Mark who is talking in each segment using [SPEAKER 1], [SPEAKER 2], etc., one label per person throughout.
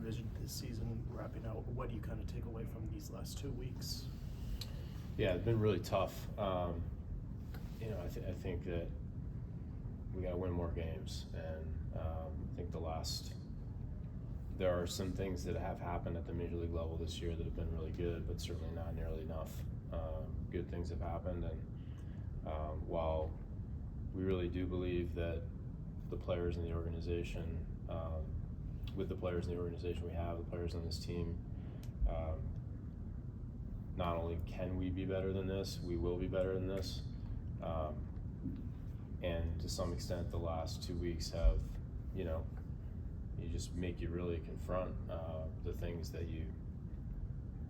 [SPEAKER 1] division this season wrapping out. What do you kind of take away from these last 2 weeks?
[SPEAKER 2] Yeah, it's been really tough. I think that we got to win more games, and I think there are some things that have happened at the major league level this year that have been really good, but certainly not nearly enough. Good things have happened, and while we really do believe that the players in the organization, with the players in the organization we have, the players on this team, not only can we be better than this, we will be better than this. And to some extent, the last 2 weeks have, you just make you really confront the things that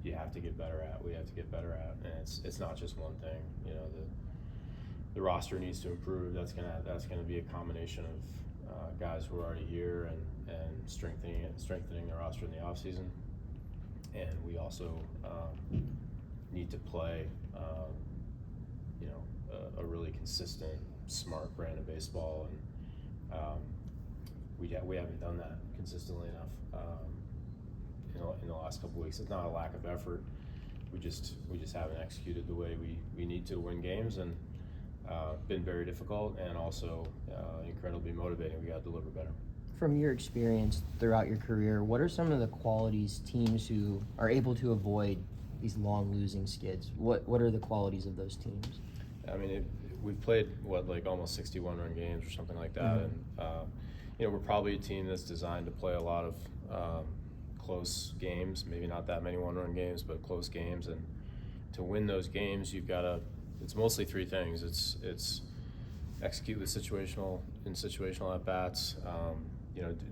[SPEAKER 2] you have to get better at. We have to get better at, and it's not just one thing. The roster needs to improve. That's gonna be a combination of guys who are already here and strengthening the roster in the off season. And we also need to play a really consistent, smart brand of baseball, and we haven't done that consistently enough in the last couple of weeks. It's not a lack of effort. We just haven't executed the way we need to win games, and been very difficult, and also incredibly motivating. We got to deliver better.
[SPEAKER 3] From your experience throughout your career, what are some of the qualities teams who are able to avoid these long losing skids? What are the qualities of those teams?
[SPEAKER 2] I mean, we've played almost 61 run games or something like that, and we're probably a team that's designed to play a lot of close games. Maybe not that many 1-run games, but close games. And to win those games, you've got to. It's mostly three things. It's execute with situational at bats.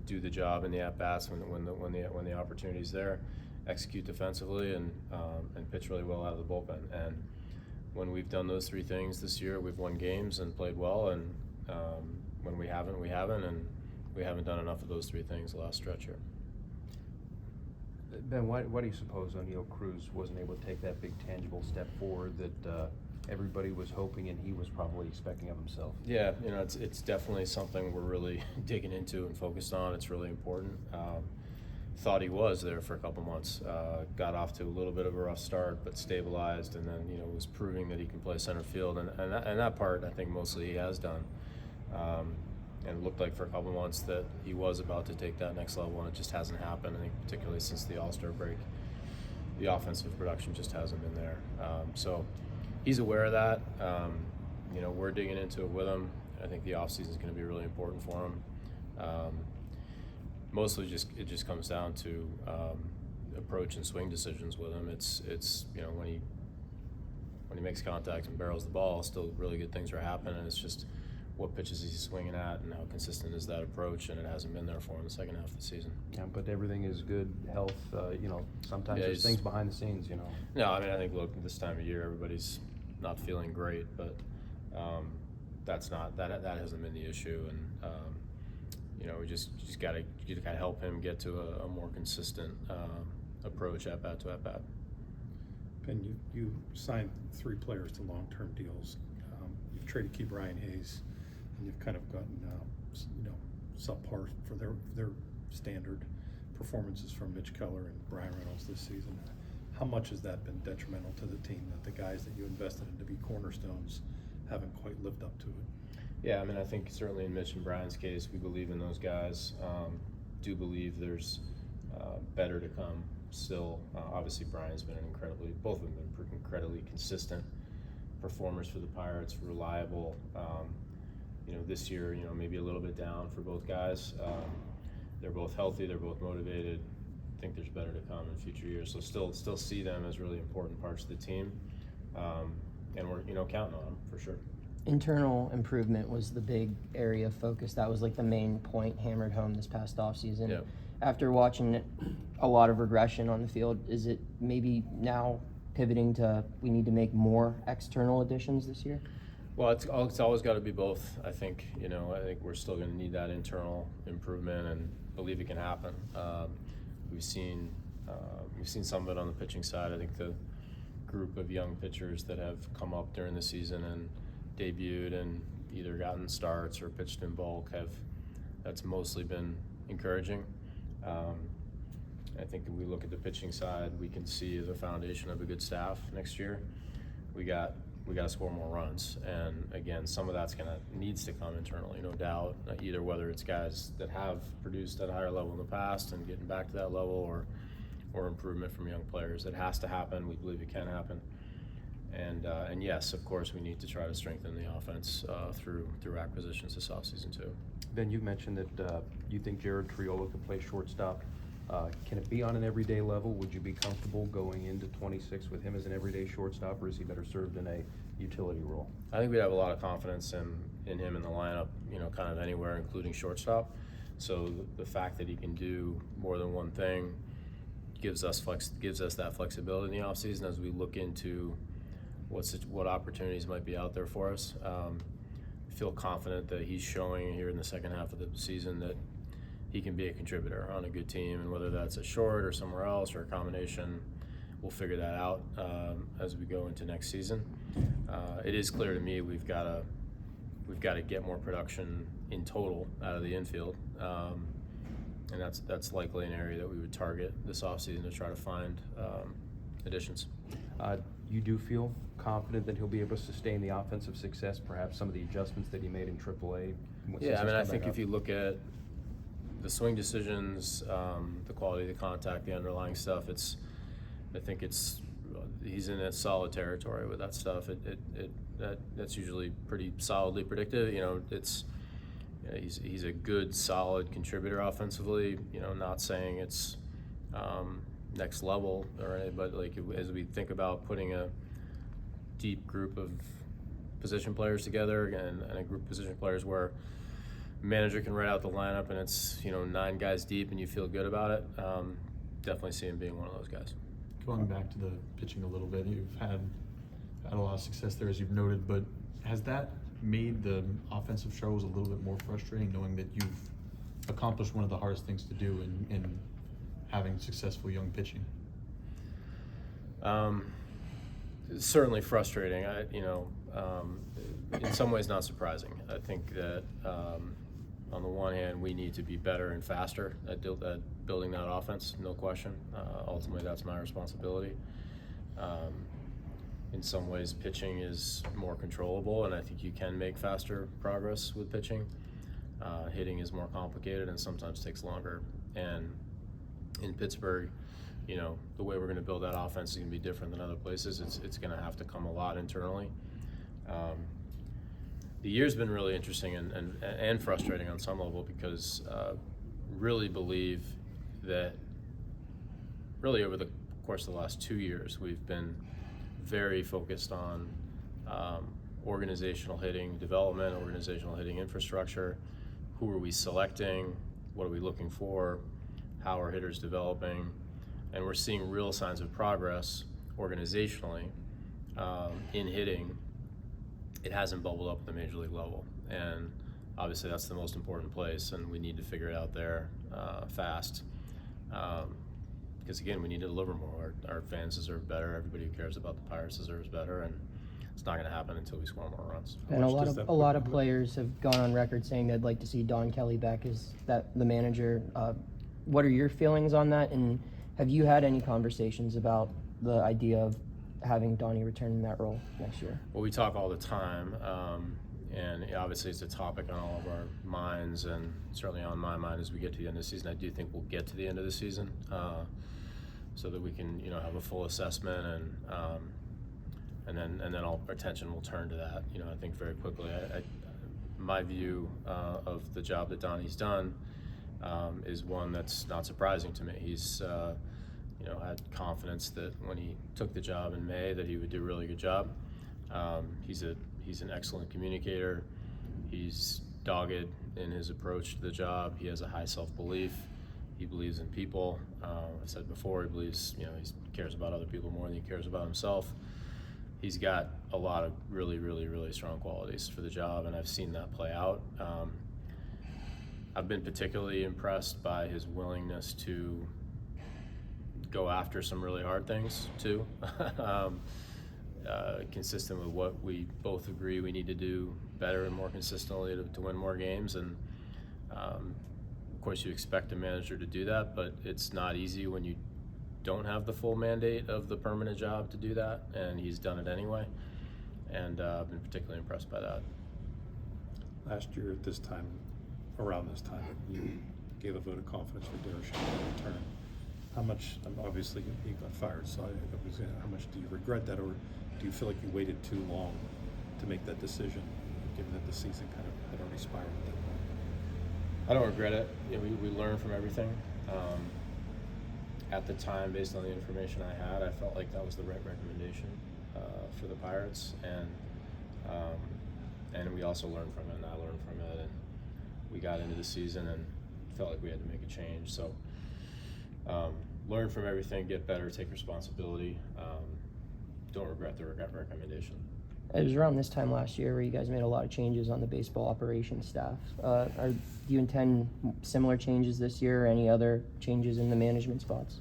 [SPEAKER 2] Do the job in the at bats when the opportunity's there. Execute defensively and pitch really well out of the bullpen. And when we've done those three things this year, we've won games and played well. And when we haven't, and we haven't done enough of those three things the last stretch here.
[SPEAKER 4] Ben, why do you suppose O'Neal Cruz wasn't able to take that big tangible step forward that everybody was hoping and he was probably expecting of himself?
[SPEAKER 2] Yeah, it's definitely something we're really digging into and focused on. It's really important. Thought he was there for a couple months. Got off to a little bit of a rough start, but stabilized, and then was proving that he can play center field, and that part I think mostly he has done. And it looked like for a couple months that he was about to take that next level, and it just hasn't happened. I think particularly since the All-Star break, the offensive production just hasn't been there. So he's aware of that. We're digging into it with him. I think the offseason is going to be really important for him. Mostly it just comes down to approach and swing decisions with him. It's when he makes contact and barrels the ball, still really good things are happening. It's just what pitches he's swinging at and how consistent is that approach, and it hasn't been there for him the second half of the season.
[SPEAKER 4] Yeah, but everything is good health. Sometimes there's things behind the scenes.
[SPEAKER 2] No, I mean, I think this time of year everybody's not feeling great, but that hasn't been the issue, and we just got to help him get to a more consistent approach at bat to at bat.
[SPEAKER 5] Ben, you signed 3 players to long-term deals. You've traded Key Brian Hayes, and you've kind of gotten subpar for their standard performances from Mitch Keller and Brian Reynolds this season. How much has that been detrimental to the team, that the guys that you invested in to be cornerstones haven't quite lived up to it?
[SPEAKER 2] Yeah, I mean, I think certainly in Mitch and Brian's case, we believe in those guys. Do believe there's better to come still. Obviously, Brian's been both of them have been incredibly consistent performers for the Pirates, reliable. This year, maybe a little bit down for both guys. They're both healthy. They're both motivated. I think there's better to come in future years. So still see them as really important parts of the team, and we're counting on them for sure.
[SPEAKER 3] Internal improvement was the big area of focus. That was like the main point hammered home this past offseason.
[SPEAKER 2] Yep. After
[SPEAKER 3] watching a lot of regression on the field, is it maybe now pivoting to we need to make more external additions this year?
[SPEAKER 2] Well, it's always got to be both. I think I think we're still going to need that internal improvement, and believe it can happen. We've seen some of it on the pitching side. I think the group of young pitchers that have come up during the season and debuted and either gotten starts or pitched in bulk that's mostly been encouraging. think if we look at the pitching side, we can see as a foundation of a good staff next year. We got to score more runs, and again, some of that's needs to come internally, no doubt. Either whether it's guys that have produced at a higher level in the past and getting back to that level, or improvement from young players. It has to happen. We believe it can happen. And yes, of course, we need to try to strengthen the offense through acquisitions this offseason too.
[SPEAKER 4] Ben, you mentioned that you think Jared Triolo can play shortstop. Can it be on an everyday level? Would you be comfortable going into 26 with him as an everyday shortstop, or is he better served in a utility role?
[SPEAKER 2] I think we have a lot of confidence in him in the lineup, kind of anywhere, including shortstop. So the fact that he can do more than one thing gives us that flexibility in the offseason as we look into what opportunities might be out there for us. I feel confident that he's showing here in the second half of the season that he can be a contributor on a good team, and whether that's a short or somewhere else or a combination, we'll figure that out as we go into next season. It is clear to me we've got to get more production in total out of the infield, and that's likely an area that we would target this offseason to try to find additions.
[SPEAKER 4] You do feel confident that he'll be able to sustain the offensive success, perhaps some of the adjustments that he made in AAA?
[SPEAKER 2] Yeah, I mean, I think if you look at the swing decisions, the quality of the contact, the underlying stuff, I think he's in a solid territory with that stuff. That's usually pretty solidly predictive. He's a good, solid contributor offensively. Not saying it's next level or anything, but as we think about putting a deep group of position players together and a group of position players where manager can write out the lineup and it's 9 guys deep and you feel good about it, definitely see him being one of those guys.
[SPEAKER 6] Going back to the pitching a little bit, you've had a lot of success there, as you've noted, but has that made the offensive struggles a little bit more frustrating, knowing that you've accomplished one of the hardest things to do in having successful young pitching?
[SPEAKER 2] It's certainly frustrating. In some ways not surprising. I think that on the one hand, we need to be better and faster at building that offense, no question. Ultimately, that's my responsibility. In some ways, pitching is more controllable, and I think you can make faster progress with pitching. Hitting is more complicated and sometimes takes longer. And in Pittsburgh, the way we're going to build that offense is going to be different than other places. It's going to have to come a lot internally. The year's been really interesting and frustrating on some level because really believe that really over the course of the last 2 years, we've been very focused on organizational hitting development, organizational hitting infrastructure. Who are we selecting? What are we looking for? How are hitters developing? And we're seeing real signs of progress organizationally in hitting. It hasn't bubbled up at the major league level, and obviously that's the most important place, and we need to figure it out there fast. Because again, we need to deliver more. Our fans deserve better. Everybody who cares about the Pirates deserves better, and it's not going to happen until we score more runs.
[SPEAKER 3] And a lot of players have gone on record saying they'd like to see Don Kelly back as the manager. What are your feelings on that, and have you had any conversations about the idea of having Donnie return in that role next year?
[SPEAKER 2] Well, we talk all the time, and obviously it's a topic on all of our minds, and certainly on my mind as we get to the end of the season. I do think we'll get to the end of the season so that we can, have a full assessment, and then all our attention will turn to that. I think very quickly. My view of the job that Donnie's done is one that's not surprising to me. He's had confidence that when he took the job in May that he would do a really good job. He's an excellent communicator. He's dogged in his approach to the job. He has a high self-belief. He believes in people. I said before, he believes, he cares about other people more than he cares about himself. He's got a lot of really, really, really strong qualities for the job, and I've seen that play out. I've been particularly impressed by his willingness to go after some really hard things too, consistent with what we both agree we need to do better and more consistently to win more games. And of course, you expect a manager to do that, but it's not easy when you don't have the full mandate of the permanent job to do that, and he's done it anyway. And I've been particularly impressed by that.
[SPEAKER 5] Last year at this time, around this time, you gave a vote of confidence for Dejan to return. How much, obviously he got fired, so how much do you regret that, or do you feel like you waited too long to make that decision, given that the season kind of had already spiraled at that point?
[SPEAKER 2] I don't regret it. You know, we learn from everything. At the time, based on the information I had, I felt like that was the right recommendation for the Pirates, and we also learned from it, and I learned from it, and we got into the season and felt like we had to make a change. So learn from everything, get better, take responsibility. Don't regret the recommendation.
[SPEAKER 3] It was around this time last year where you guys made a lot of changes on the baseball operations staff. Do you intend similar changes this year, or any other changes in the management spots?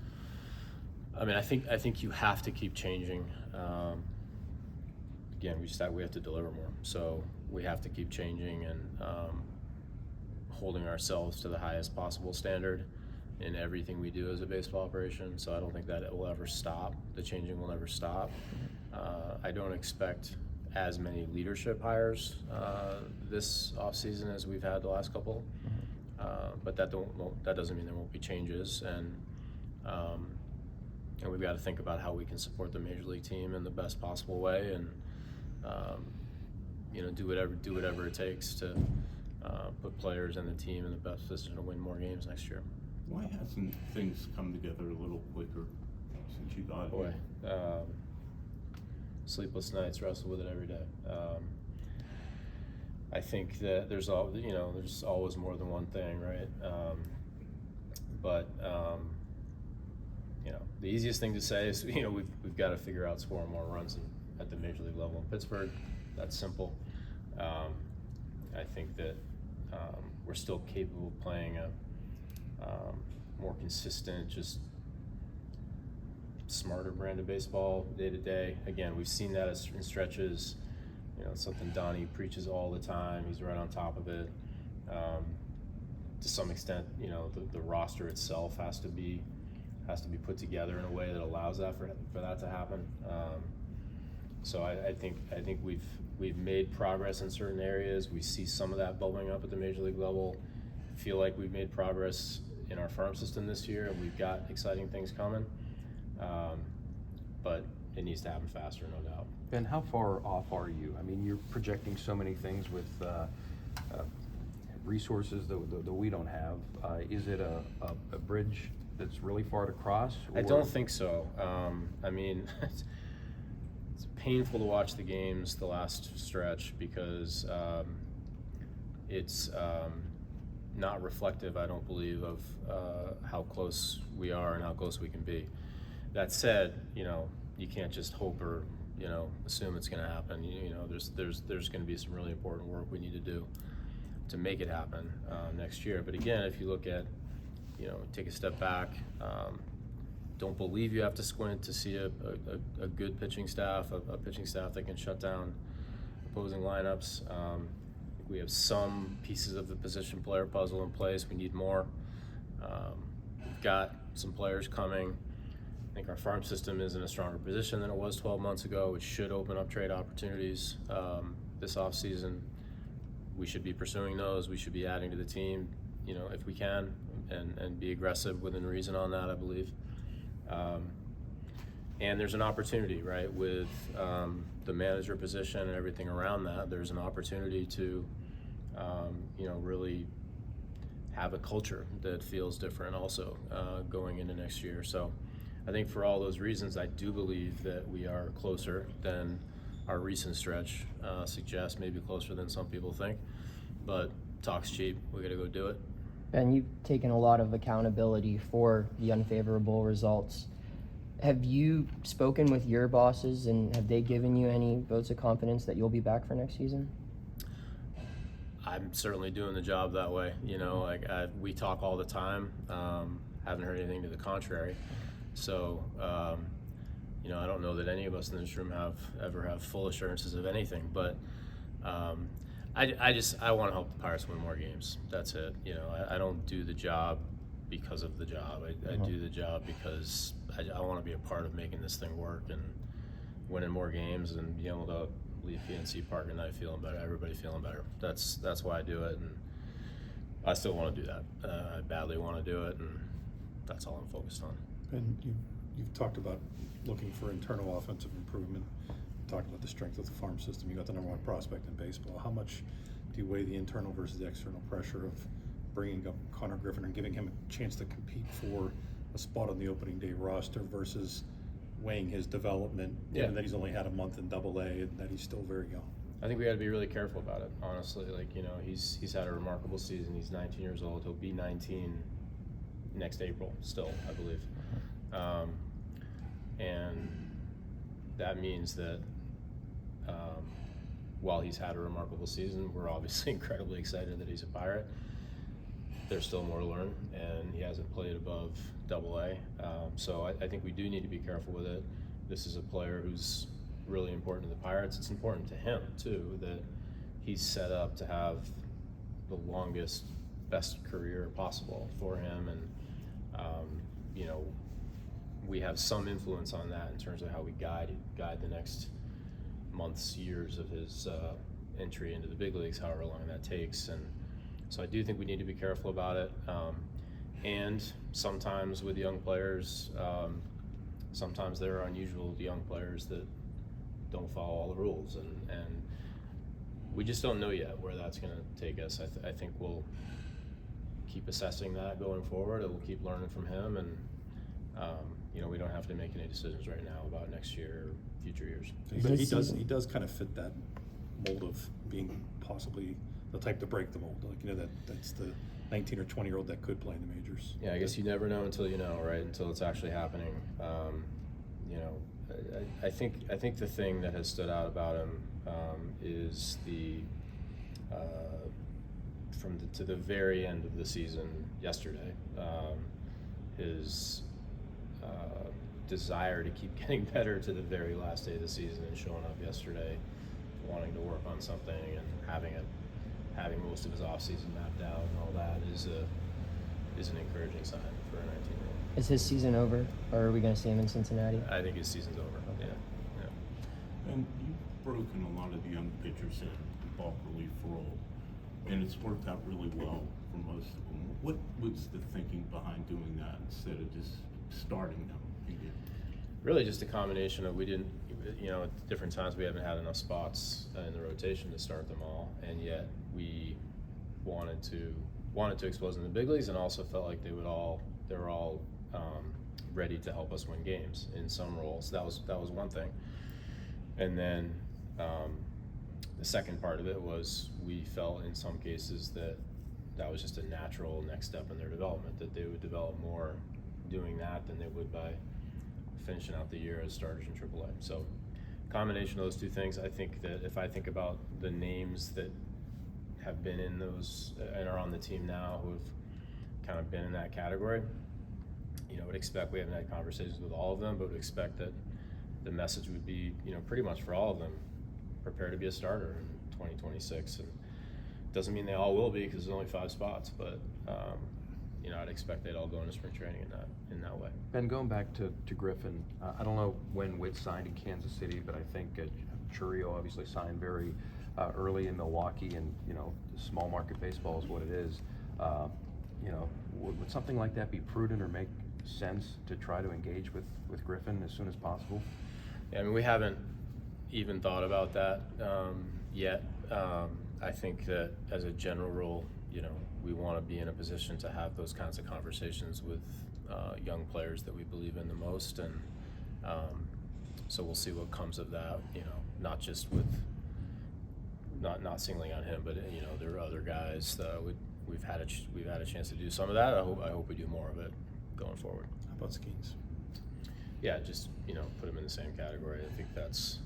[SPEAKER 2] I mean, I think you have to keep changing. Again, we have to deliver more, so we have to keep changing and holding ourselves to the highest possible standard in everything we do as a baseball operation. So I don't think that it will ever stop. The changing will never stop. I don't expect as many leadership hires this offseason as we've had the last couple, but that doesn't mean there won't be changes, and we've got to think about how we can support the major league team in the best possible way, and do whatever it takes to put players and the team in the best position to win more games next year.
[SPEAKER 7] Why hasn't things come together a little quicker since you got
[SPEAKER 2] Boy,
[SPEAKER 7] here?
[SPEAKER 2] Sleepless nights, wrestle with it every day. I think that there's always more than one thing, right? But the easiest thing to say is we've got to figure out scoring more runs at the major league level in Pittsburgh. That's simple. I think that we're still capable of playing a more consistent, just smarter brand of baseball day to day. Again, we've seen that in stretches. It's something Donnie preaches all the time. He's right on top of it. To some extent, the roster itself has to be put together in a way that allows that for that to happen. So I think we've made progress in certain areas. We see some of that bubbling up at the major league level. Feel like we've made progress in our farm system this year, and we've got exciting things coming. But it needs to happen faster, no doubt.
[SPEAKER 4] Ben, how far off are you? I mean, you're projecting so many things with resources that we don't have. Is it a bridge that's really far to cross?
[SPEAKER 2] I don't think so. I mean, it's painful to watch the games the last stretch because it's not reflective, I don't believe, of how close we are and how close we can be. That said, you can't just hope or assume it's going to happen. There's going to be some really important work we need to do to make it happen next year. But again, if you look at, take a step back, don't believe you have to squint to see a good pitching staff, a pitching staff that can shut down opposing lineups. We have some pieces of the position player puzzle in place. We need more. We've got some players coming. I think our farm system is in a stronger position than it was 12 months ago, which should open up trade opportunities this offseason. We should be pursuing those. We should be adding to the team, if we can, and be aggressive within reason on that, I believe. And there's an opportunity, right, with the manager position and everything around that. There's an opportunity to, really have a culture that feels different also going into next year. So I think for all those reasons, I do believe that we are closer than our recent stretch suggests, maybe closer than some people think. But talk's cheap. We got to go do it.
[SPEAKER 3] Ben, you've taken a lot of accountability for the unfavorable results. Have you spoken with your bosses, and have they given you any votes of confidence that you'll be back for next season?
[SPEAKER 2] I'm certainly doing the job that way. We talk all the time. Haven't heard anything to the contrary. So, I don't know that any of us in this room ever have full assurances of anything, but I want to help the Pirates win more games. That's it. You know, I don't do the job because of the job. I do the job because I want to be a part of making this thing work and winning more games and being able to leave PNC Park at night feeling better, everybody feeling better. That's why I do it, and I still want to do that. I badly want to do it, and that's all I'm focused on.
[SPEAKER 5] And you've talked about looking for internal offensive improvement. Talked about the strength of the farm system. You got the #1 prospect in baseball. How much do you weigh the internal versus the external pressure of bringing up Connor Griffin and giving him a chance to compete for a spot on the opening day roster versus weighing his development, given that he's only had a month in Double-A and that he's still very young? I
[SPEAKER 2] think we got to be really careful about it, honestly. Like, you know, he's had a remarkable season. He's 19 years old. He'll be 19 next April still, I believe. And that means that while he's had a remarkable season, we're obviously incredibly excited that he's a Pirate. There's still more to learn, and he hasn't played above Double-A. So I think we do need to be careful with it. This is a player who's really important to the Pirates. It's important to him, too, that he's set up to have the longest, best career possible for him. And, you know, we have some influence on that in terms of how we guide the next months, years of his entry into the big leagues, however long that takes. And so I do think we need to be careful about it. And sometimes with young players, sometimes there are unusual young players that don't follow all the rules, and we just don't know yet where that's going to take us. I think we'll keep assessing that going forward, and we'll keep learning from him, and you know, we don't have to make any decisions right now about next year or future years.
[SPEAKER 5] But he does kind of fit that mold of being possibly the type to break the mold. Like, you know, that's the 19 or 20-year-old that could play in the majors.
[SPEAKER 2] Yeah, I guess you never know until you know, right? Until it's actually happening. You know, I think the thing that has stood out about him is to the very end of the season yesterday, his desire to keep getting better to the very last day of the season and showing up yesterday, wanting to work on something and having most of his off-season mapped out and all that is an encouraging sign for a 19-year-old.
[SPEAKER 3] Is his season over, or are we going to see him in Cincinnati?
[SPEAKER 2] I think his season's over. Yeah.
[SPEAKER 7] And you've broken a lot of the young pitchers in the bulk relief role, and it's worked out really well for most of them. What was the thinking behind doing that instead of just starting them again?
[SPEAKER 2] Really just a combination of, we didn't, you know, at different times we haven't had enough spots in the rotation to start them all, and yet we wanted to expose them in the big leagues, and also felt like they were all ready to help us win games in some roles. That was one thing. And then the second part of it was, we felt in some cases that was just a natural next step in their development, that they would develop more doing that than they would by finishing out the year as starters in AAA. So combination of those two things. I think that if I think about the names that have been in those and are on the team now who have kind of been in that category, you know, would expect, we haven't had conversations with all of them, but would expect that the message would be, you know, pretty much for all of them, prepare to be a starter in 2026. And doesn't mean they all will be, because there's only 5 spots, but you know, I'd expect they'd all go into spring training in that way.
[SPEAKER 4] Ben, going back to Griffin, I don't know when Witt signed in Kansas City, but I think Churio obviously signed very early in Milwaukee, and you know, small market baseball is what it is. You know, would something like that be prudent or make sense to try to engage with Griffin as soon as possible?
[SPEAKER 2] Yeah, I mean, we haven't even thought about that yet. I think that as a general rule, you know, we want to be in a position to have those kinds of conversations with young players that we believe in the most, and so we'll see what comes of that. You know, not just with not singling on him, but you know, there are other guys that we've had a chance to do some of that. I hope we do more of it going forward.
[SPEAKER 5] How about Skeens?
[SPEAKER 2] Yeah, just, you know, put him in the same category. I think that's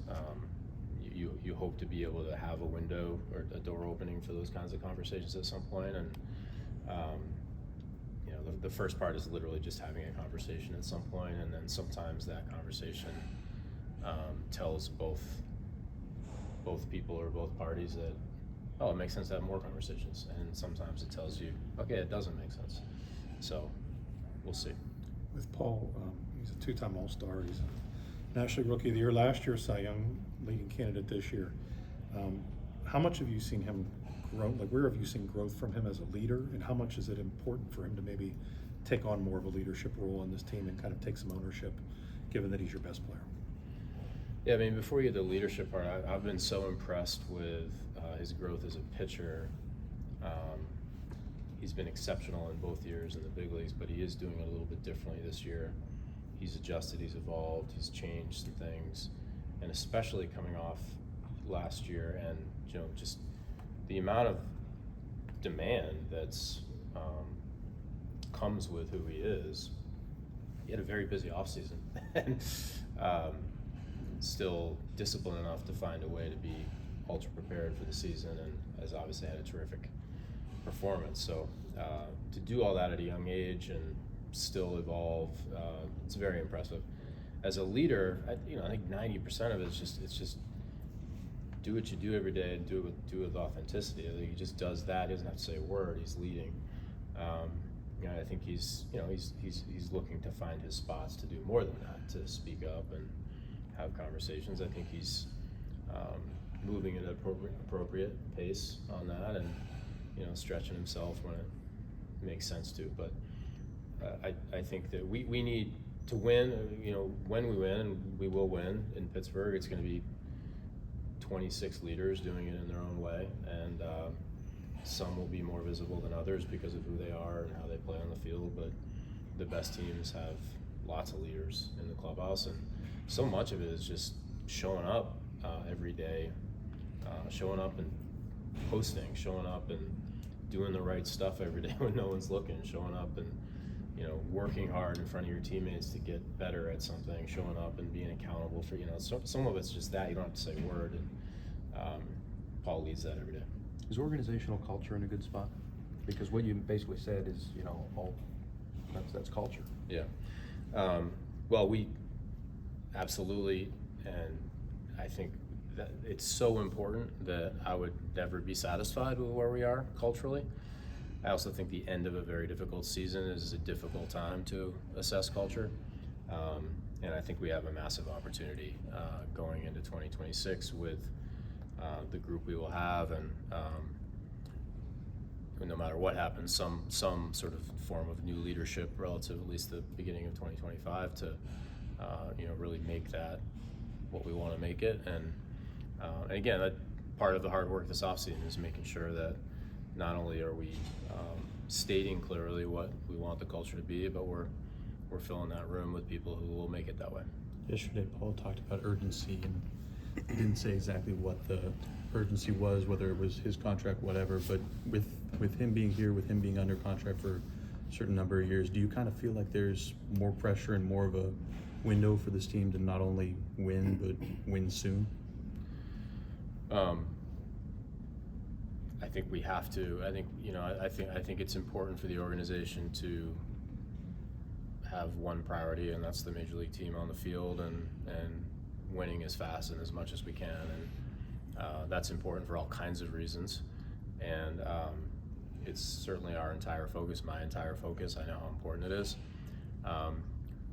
[SPEAKER 2] you hope to be able to have a window or a door opening for those kinds of conversations at some point, and you know, the first part is literally just having a conversation at some point, and then sometimes that conversation tells both people or both parties that oh, it makes sense to have more conversations. And sometimes it tells you, okay, it doesn't make sense. So we'll see.
[SPEAKER 5] With Paul, he's a two-time All-Star. He's a National Rookie of the Year last year, Cy Young leading candidate this year. How much have you seen him grow? Like, where have you seen growth from him as a leader, and how much is it important for him to maybe take on more of a leadership role in this team and kind of take some ownership, given that he's your best player?
[SPEAKER 2] Yeah, I mean, before you get to the leadership part, I've been so impressed with his growth as a pitcher. He's been exceptional in both years in the big leagues, but he is doing it a little bit differently this year. He's adjusted, he's evolved, he's changed some things, and especially coming off last year, and just the amount of demand that's comes with who he is. He had a very busy offseason, and still disciplined enough to find a way to be ultra prepared for the season, and has obviously had a terrific performance. So to do all that at a young age and still evolve, it's very impressive. As a leader, I think 90% of it is just do what you do every day and do it with authenticity. I think he just does that. He doesn't have to say a word. He's leading. I think he's looking to find his spots to do more than that, to speak up and have conversations. I think he's moving at an appropriate pace on that, and stretching himself when it makes sense to. But I think that we need to win. When we win, and we will win in Pittsburgh, it's going to be 26 leaders doing it in their own way, and some will be more visible than others because of who they are and how they play on the field. But the best teams have lots of leaders in the clubhouse, and so much of it is just showing up every day, showing up and posting, showing up and doing the right stuff every day when no one's looking, showing up and working hard in front of your teammates to get better at something, showing up and being accountable for some of it's just that you don't have to say a word, and Paul leads that every day.
[SPEAKER 4] Is organizational culture in a good spot? Because what you basically said is, all that's culture.
[SPEAKER 2] Yeah. Well, we absolutely, and I think that it's so important that I would never be satisfied with where we are culturally. I also think the end of a very difficult season is a difficult time to assess culture. And I think we have a massive opportunity going into 2026 with the group we will have, and no matter what happens, some sort of form of new leadership relative, at least the beginning of 2025, to really make that what we want to make it. And again, that part of the hard work this offseason is making sure that not only are we stating clearly what we want the culture to be, but we're filling that room with people who will make it that way.
[SPEAKER 6] Yesterday, Paul talked about urgency, and he didn't say exactly what the urgency was, whether it was his contract, whatever, but with him being here, with him being under contract for a certain number of years, do you kind of feel like there's more pressure and more of a window for this team to not only win, but win soon?
[SPEAKER 2] I think we have to. I think it's important for the organization to have one priority, and that's the major league team on the field, and winning as fast and as much as we can, and that's important for all kinds of reasons. And it's certainly our entire focus, my entire focus. I know how important it is.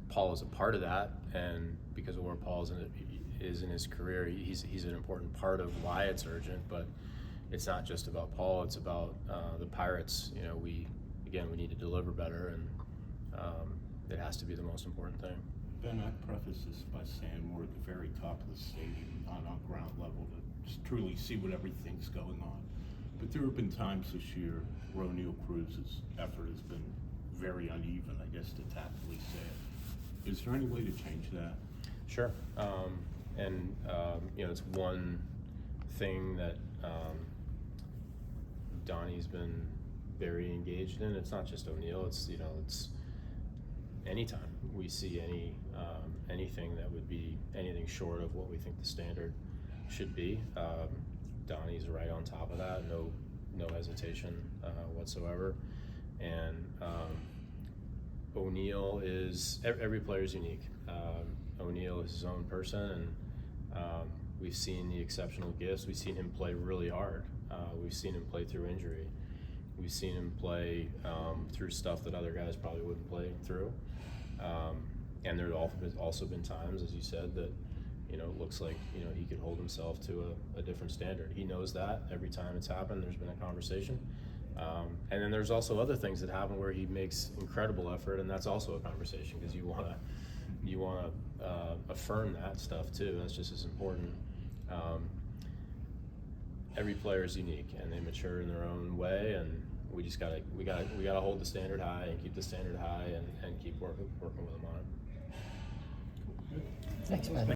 [SPEAKER 2] Paul is a part of that, and because of where Paul is in his career, he's an important part of why it's urgent. But it's not just about Paul; it's about the Pirates. We need to deliver better, and it has to be the most important thing.
[SPEAKER 7] Ben, I preface this by saying we're at the very top of the stadium, not on ground level, to just truly see what everything's going on. But there have been times this year where O'Neill Cruz's effort has been very uneven, I guess, to tactfully say it. Is there any way to change that?
[SPEAKER 2] Sure. It's one thing that Donnie's been very engaged in. It's not just O'Neill. It's anytime we see anything that would be anything short of what we think the standard should be, Donnie's right on top of that. No hesitation whatsoever. And O'Neill is, every player is unique. O'Neill is his own person, and we've seen the exceptional gifts. We've seen him play really hard We've seen him play through injury. We've seen him play through stuff that other guys probably wouldn't play through. And there have also been times, as you said, that it looks like he could hold himself to a different standard. He knows that every time it's happened. There's been a conversation. And then there's also other things that happen where he makes incredible effort, and that's also a conversation because you want to affirm that stuff too. That's just as important. Every player is unique, and they mature in their own way, and we gotta hold the standard high and keep the standard high and keep working with them on it.
[SPEAKER 3] Thanks, man.